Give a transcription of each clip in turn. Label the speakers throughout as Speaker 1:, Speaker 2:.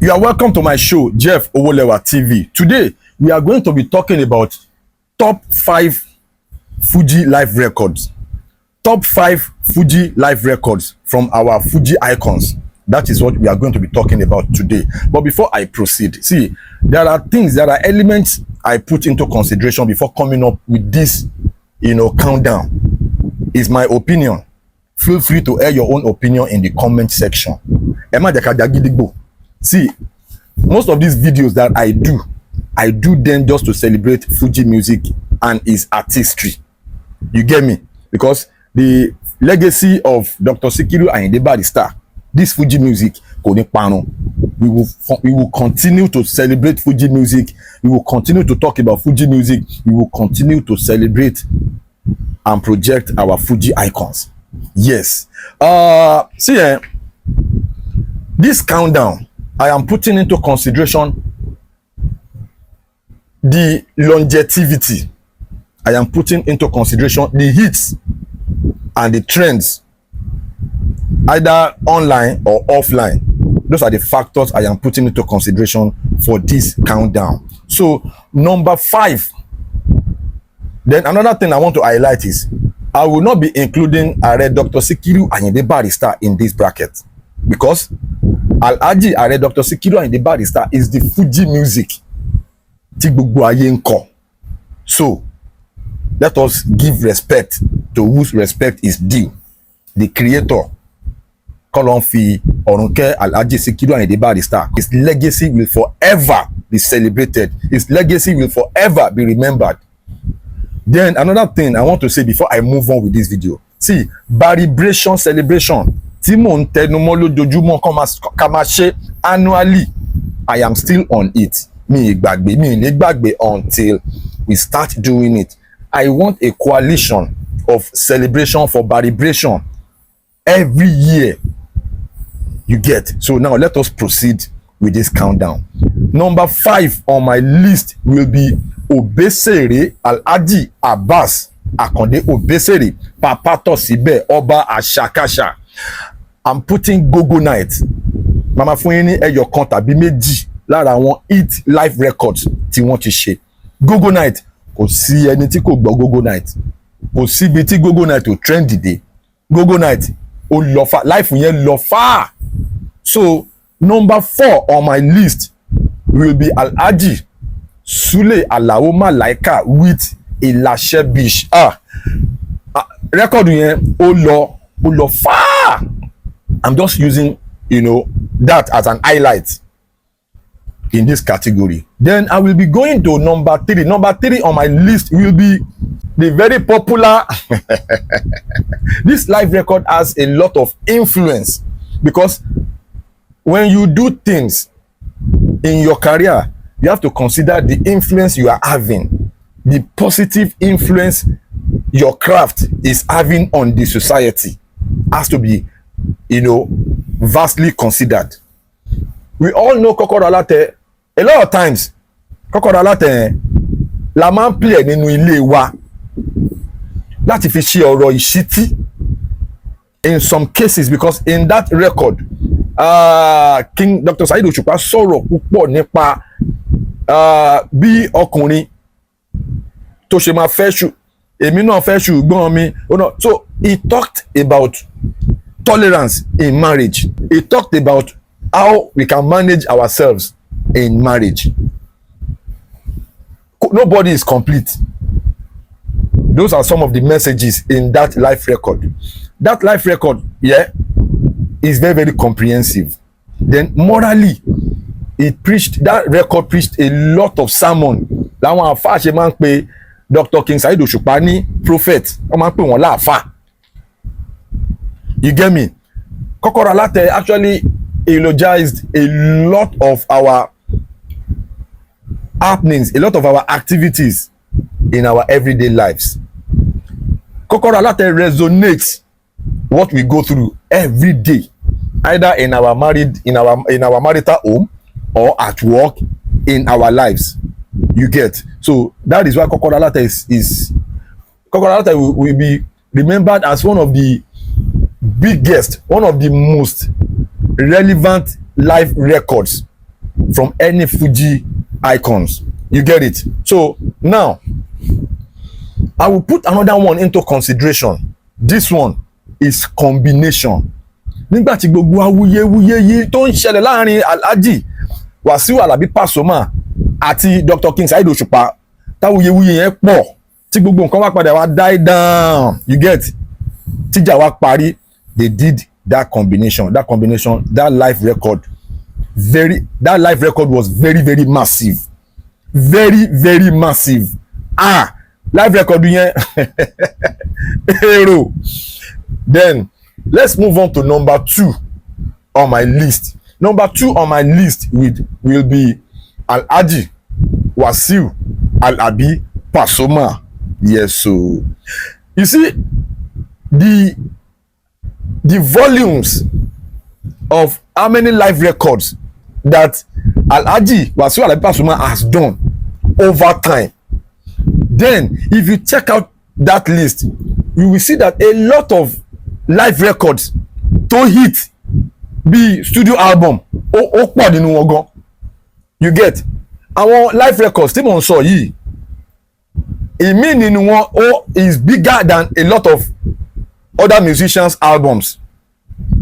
Speaker 1: You are welcome to my show, Jeff Owolewa TV. Today, we are going to be talking about top 5 Fuji live records. Top 5 Fuji live records from our Fuji icons. That is what we are going to be talking about today. But before I proceed, see, there are elements I put into consideration before coming up with this, countdown. It's my opinion. Feel free to air your own opinion in the comment section. See, most of these videos that I do them just to celebrate Fuji music and its artistry. You get me? Because the legacy of Dr. Sikiru Ayinde Barrister, this Fuji music, we will continue to celebrate Fuji music. We will continue to talk about Fuji music. We will continue to celebrate and project our Fuji icons. Yes. This countdown, I am putting into consideration the longevity. I am putting into consideration the hits and the trends, either online or offline. Those are the factors I am putting into consideration for this countdown. So, number 5. Then another thing I want to highlight is I will not be including Dr. Sikiru Ayinde Barrister in this bracket, because Alhaji Are Dr. Sikiru Ayinde Barrister is the Fuji music tí gbogbo ayé ń kọ. So let us give respect to whose respect is due. The creator, Kolon fi Orunke Alhaji Sikiru Ayinde Barrister. His legacy will forever be celebrated. His legacy will forever be remembered. Then another thing I want to say before I move on with this video. See, Baribration celebration. Tí mò ń tẹnumọ́ lójoojúmọ́ ká máa ṣe annually. I am still on it. Mi lè gbàgbé until we start doing it. I want a coalition of celebration for Baribration every year. You get? So now let us proceed with this countdown. Number 5 on my list will be Obesere Alhaji Abbas Akande Obesere Papa Tosibe Oba Ashakasha. I'm putting Gogo Night. Mama fún yín ní ẹyọ kan tàbí méjì lára àwọn hit live records tí wọ́n ti ṣe. Gogo Night, kò sí ẹni tí kò gbọ́ Gogo Night. Kò síbi tí Gogo Night ò trend dé. Gogo Night ó lọ far, life yẹn lọ far. So number 4 on my list will be Alhaji Sule Alao Malaika with Ilashe Bish. Record yẹn ó lọ far. I'm just using, that as an highlight in this category. Then I will be going to number 3. Number 3 on my list will be the very popular. This live record has a lot of influence, because when you do things in your career, you have to consider the influence you are having, the positive influence your craft is having on the society has to be, vastly considered. We all know Kokoro Alate. A lot of times, Kokoro Alate la máa ń play nínú ilé wa láti fi ṣe ọ̀rọ̀ ìṣítí. In some cases, because in that record, King Dr. Saheed Osupa sọ̀rọ̀ púpọ̀ nípa bí ọkùnrin tó ṣe máa fẹ́ ṣù, èmi náà fẹ́ ṣùgbọ́n mi. So he talked about tolerance in marriage. He talked about how we can manage ourselves in marriage. Nobody is complete. Those are some of the messages in that life record. That life record, is very, very comprehensive. Then morally, that record preached a lot of sermon. Láwọn àfáà ṣe máa ń pe Dr. King Saheed Osupa ní prophet. Wọ́n máa ń pè wọ́n láàfáà. You get me? Kokoro Alate actually eulogized a lot of our happenings, a lot of our activities in our everyday lives. Kokoro Alate resonates what we go through every day, either in our marital home or at work, in our lives. You get? So that is why Kokoro Alate Kokoro Alate will be remembered as one of the biggest, one of the most relevant live records from any Fuji icons. You get it? So now I will put another one into consideration. This one is combination. Nígbà tí gbogbo awuyewuye yìí tó ń ṣẹlẹ̀ láàrin Alhaji Wasiu Alabi Pasuma àti Dr. King Saheed Òṣùpá, táwuyewuye yẹn pọ̀ tí gbogbo nǹkan wá padà wá die down, you get, tíjà wá parí, they did that combination, that live record. That live record was very, very massive. Very, very massive. Live record yẹn hero. Then let's move on to number 2 on my list. Number 2 on my list will be Alhaji Wasiu Alabi Pasuma. Yes, so you see the volumes of how many live records that Alhaji Wasiu Alabi Pasuma has done over time. Then if you check out that list, you will see that a lot of live records to hit be studio album ó pọ̀ nínú wọn gan. You get, àwọn live records tí mo ń sọ yìí, ìmí nínú wọn is bigger than a lot of other musicians' albums.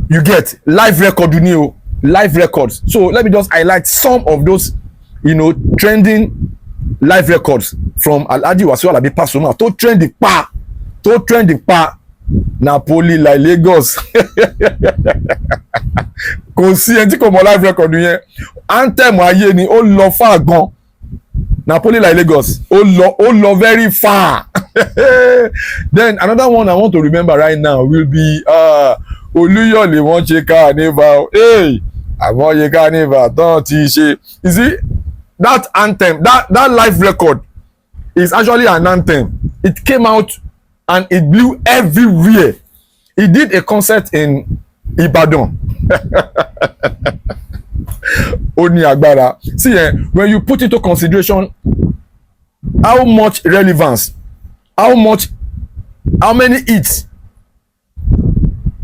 Speaker 1: You get, live record ni o, live records. So let me just highlight some of those, trending live records from Alhaji Wasiu Alabi Pasuma tó trending pa Napoli like Lagos. Kò sí ẹni tí kò mọ live record yẹn, anthem ayé ni, ó lọ far gan. Napoli like Lagos, ó lọ very far. Then another one I want to remember right now will be Olúyọ̀lé wọ́n ṣe carnival. Àwọn ṣe carnival tán ti ṣe. You see, that anthem, that live record is actually an anthem. It came out and it blew everywhere. He did a concert in Ibadan. Ó ní agbára. See, when you put into consideration how much relevance, how many hits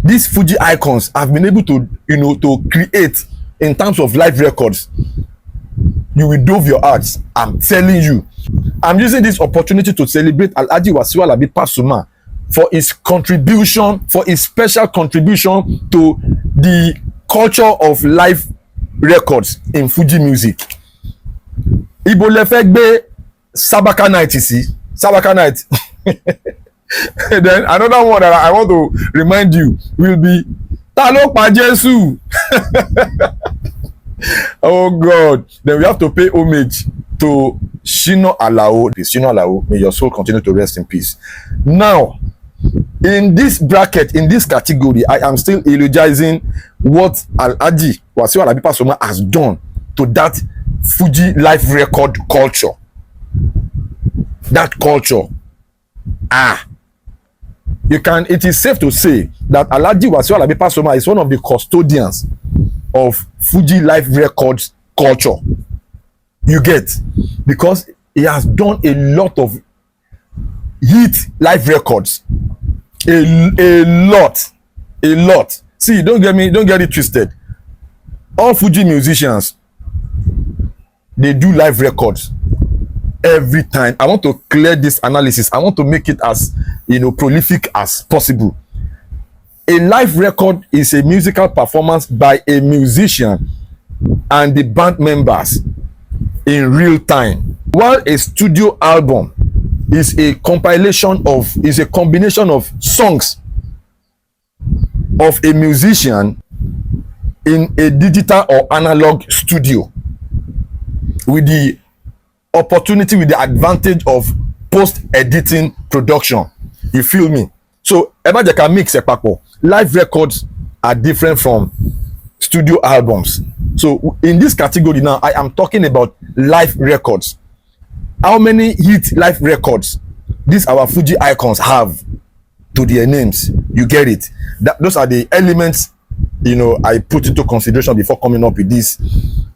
Speaker 1: these Fuji icons have been able to, to create in terms of live records, you will dove your hearts. I'm telling you. I'm using this opportunity to celebrate Alhaji Wasiu Alabi Pasuma for his contribution, for his special contribution to the culture of live records in Fuji music. Ibo le fẹ́ gbé Sabaka Night, sí Sabaka Night. Then another one that I want to remind you will be Ta ló pa Jésù. Oh God. Then we have to pay homage to Shina Alao. Shina Alao, may your soul continue to rest in peace. Now, in this bracket, in this category, I am still eulogizing what Alhaji Wasiu Alabi Pasuma has done to that Fuji live record culture. That culture. It is safe to say that Alhaji Wasiu Alabi Pasuma is one of the custodians of Fuji live records culture. You get, because he has done a lot of hit live records. A lot. See, don't get it twisted. All Fuji musicians, they do live records every time. I want to clear this analysis. I want to make it as prolific as possible. A live record is a musical performance by a musician and the band members in real time, while a studio album is a combination of songs of a musician in a digital or analog studio with the opportunity, with the advantage of post-editing production. You feel me? So everybody can mix a papo. Live records are different from studio albums. So in this category now, I am talking about live records. How many hit live records these our Fuji icons have to their names? You get it? Those are the elements I put into consideration before coming up with this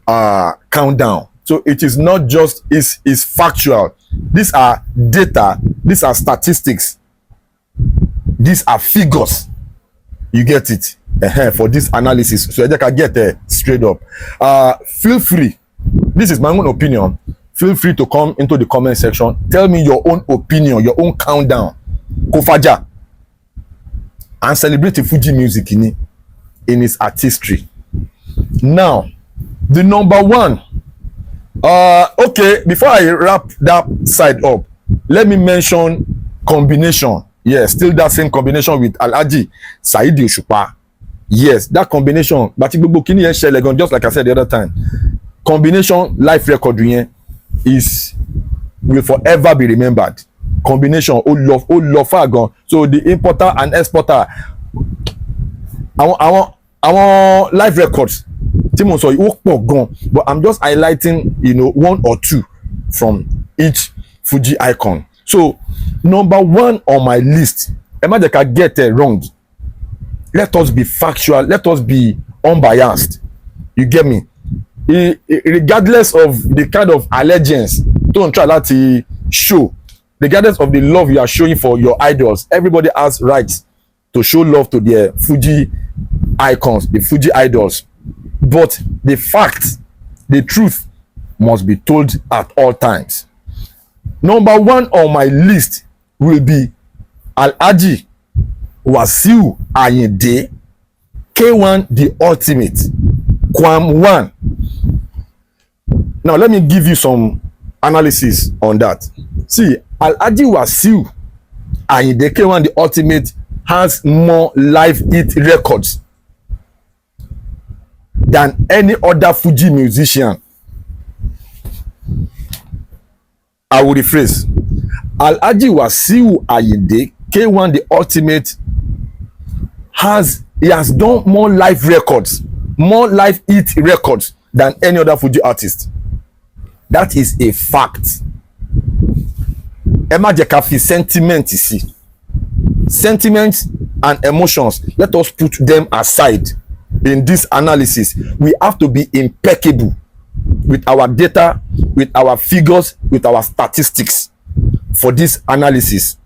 Speaker 1: countdown. So it is not just it's factual. These are data, these are statistics, these are figures. You get it? For this analysis, so I can get straight up. Feel free this is my own opinion. Feel free to come into the comment section. Tell me your own opinion, your own countdown. Kofaja and celebrate the Fuji music in its artistry. Now, the number one. Okay, before I wrap that side up, let me mention combination. Yes, still that same combination with Alhaji Saheed Osupa. Yes, that combination. But just like I said the other time, combination life record will forever be remembered. Combination, love gone. So the importer and exporter, our life records. But I'm just highlighting, one or two from each Fuji icon. So number one on my list, Emma get it wrong. Let us be factual. Let us be unbiased. You get me? Regardless of the kind of allegiance, don't try to show. Regardless of the love you are showing for your idols, everybody has rights to show love to their Fuji icons, the Fuji idols. But the fact, the truth must be told at all times. Number one on my list will be Alhaji Wasiu Ayinde, K1 the Ultimate, Kwam 1. Now let me give you some analysis on that. See, Alhaji Wasiu Ayinde, K1 the Ultimate has more live hit records than any other Fuji musician. I will rephrase. Alhaji Wasiu Ayinde, K1 the Ultimate, has done more live records, more live hit records than any other Fuji artist. That is a fact. Emma Jekafi sentiment, you see. Sentiments and emotions, let us put them aside in this analysis. We have to be impeccable with our data, with our figures, with our statistics for this analysis.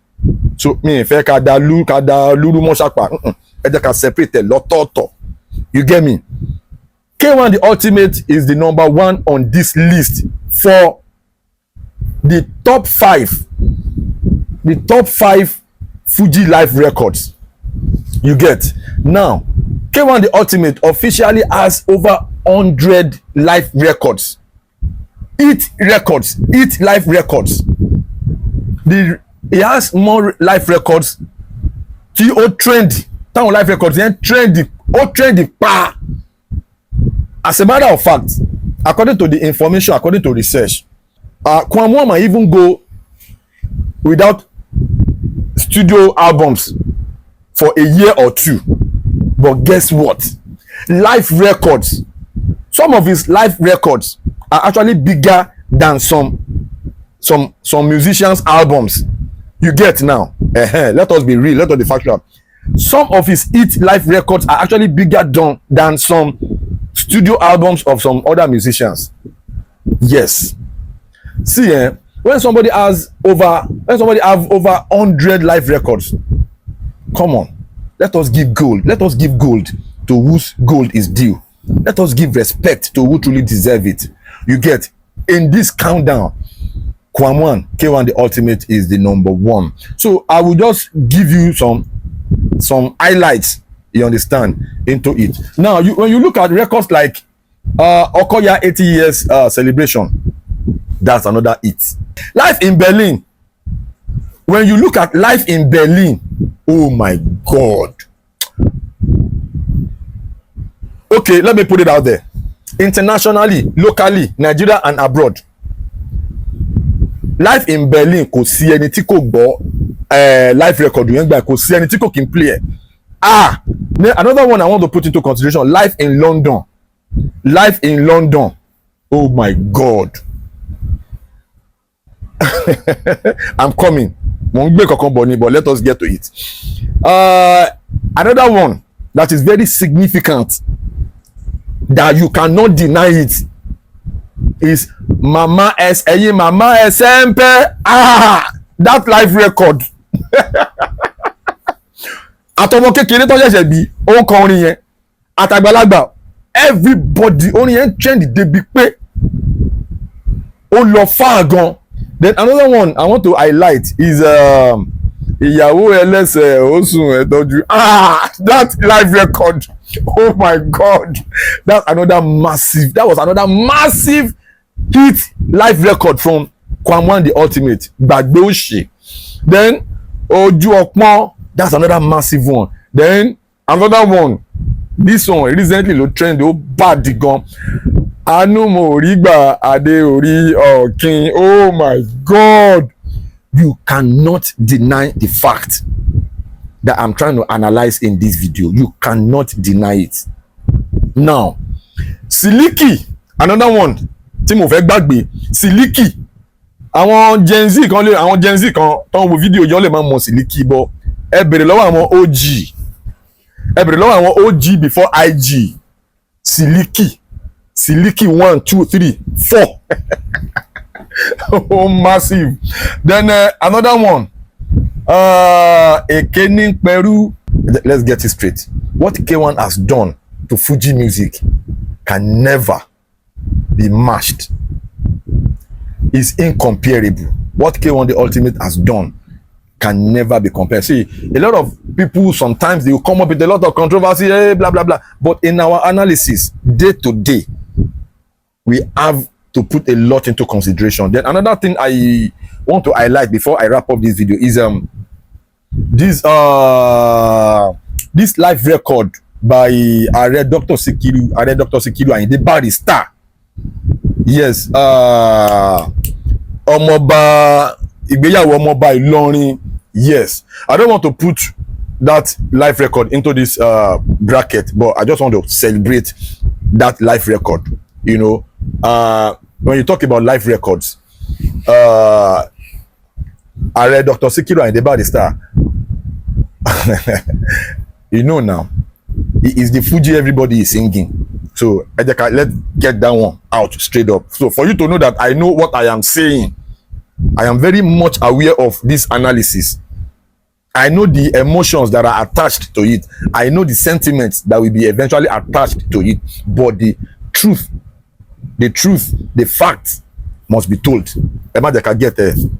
Speaker 1: So me kada lulu mo sapa can separate a lot. You get me? K1 the Ultimate is the number one on this list for the top 5 Fuji live records. You get? Now, K1 the Ultimate officially has over 100 live records. It live records. He has more live records. Trendy. Town live records trendy. As a matter of fact, according to the information, according to research, Kwam might even go without studio albums for a year or two. But guess what? Live records, some of his live records are actually bigger than some musicians' albums. You get now? Let us be real. Let us be factual. Some of his hit live records are actually bigger than some studio albums of some other musicians. Yes. See, when somebody have over 100 live records, come on, let us give gold. Let us give gold to whose gold is due. Let us give respect to who truly deserve it. You get? In this countdown, Kwam K1 the Ultimate is the number one. So I will just give you some highlights, you understand, into it. Now, when you look at records like Okoya 80 years celebration, that's another hit. Live in Berlin. When you look at Live in Berlin, oh my God. Okay, let me put it out there. Internationally, locally, Nigeria and abroad, Live in Berlin kò sí ẹni tí kò gbọ́ live record yẹn gbà, kò sí ẹni tí kò kí n play. Another one I want to put into consideration, Live in London. Live in London. Oh my God. I'm coming. But let us get to it. Another one that is very significant, that you cannot deny it, is Mama SMP. That live record. Àtọmọ kékeré tó ṣẹ̀ṣẹ̀ bí ó kọ orin yẹn, àtàgbàlagbà, everybody orin yẹn trend débi pé ó lọ far gan. Then another one I want to highlight is ìyàwó ẹlẹ́sẹ̀ oṣù ẹ̀dọ́jú. That live record, oh my God, that was another massive hit live record from Kwamwan the Ultimate, gbàgbé òṣì. Then Ojú Ọpọ́n, that's another massive one. Then another one, this one recently ló trend, ó bad gan. Àánú mo rí gbà adé orí ọ̀kìn. Oh my God, you cannot deny the fact that I'm trying to analyze in this video. You cannot deny it. Now, Siliki, another one tí mo fẹ́ gbàgbé, Siliki. Àwọn Gen Z kan tó ń wo fídíò yọ lè máa mọ̀ Siliki, bọ́ ẹ bèrè lọ́wọ́ àwọn OG. Ẹ bèrè lọ́wọ́ àwọn OG before IG. Siliki 1, 2, 3, 4. Oh, massive. Then another one. Ekeni Peru. Let's get it straight. What K1 has done to Fuji music can never be matched. It's incomparable. What K1 the Ultimate has done can never be compared. See, a lot of people sometimes they will come up with a lot of controversy, blah blah blah. But in our analysis, day to day, we have to put a lot into consideration. Then another thing I want to highlight before I wrap up this video is this live record by Dr. Sikiru and the barrister. Yes, Ọmọọba ìgbéyàwó Ọmọọba Ìlọrin. Yes, I don't want to put that live record into this bracket, but I just want to celebrate that live record. You know, when you talk about live records, Dr. Sikiru and the barrister, you know now, it is the Fuji everybody is singing. So let's get that one out straight up. So for you to know that I know what I am saying, I am very much aware of this analysis. I know the emotions that are attached to it. I know the sentiments that will be eventually attached to it. But the truth, the fact must be told.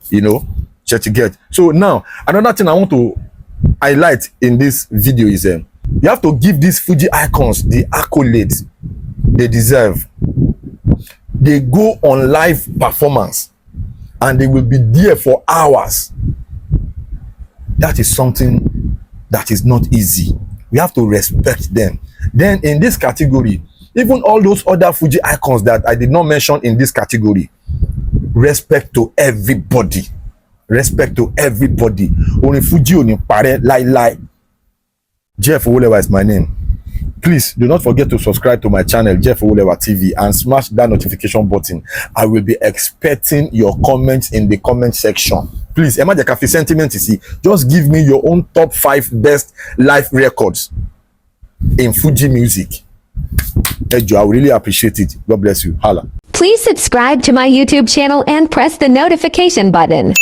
Speaker 1: You know, check get. So now, another thing I want to highlight in this video is you have to give these Fuji icons the accolades they deserve. They go on live performance and they will be there for hours. That is something that is not easy. We have to respect them. Then in this category, even all those other Fuji icons that I did not mention in this category, respect to everybody. Respect to everybody. Only Fuji only pare lie. Jeff Owulewa is my name. Please do not forget to subscribe to my channel, Jeff Owulewa TV, and smash that notification button. I will be expecting your comments in the comment section. Please, Emma Jakafi sentiment is see. Just give me your own top 5 best live records in Fuji music. I really appreciate it. God bless you. Hala.
Speaker 2: Please subscribe to my YouTube channel and press the notification button.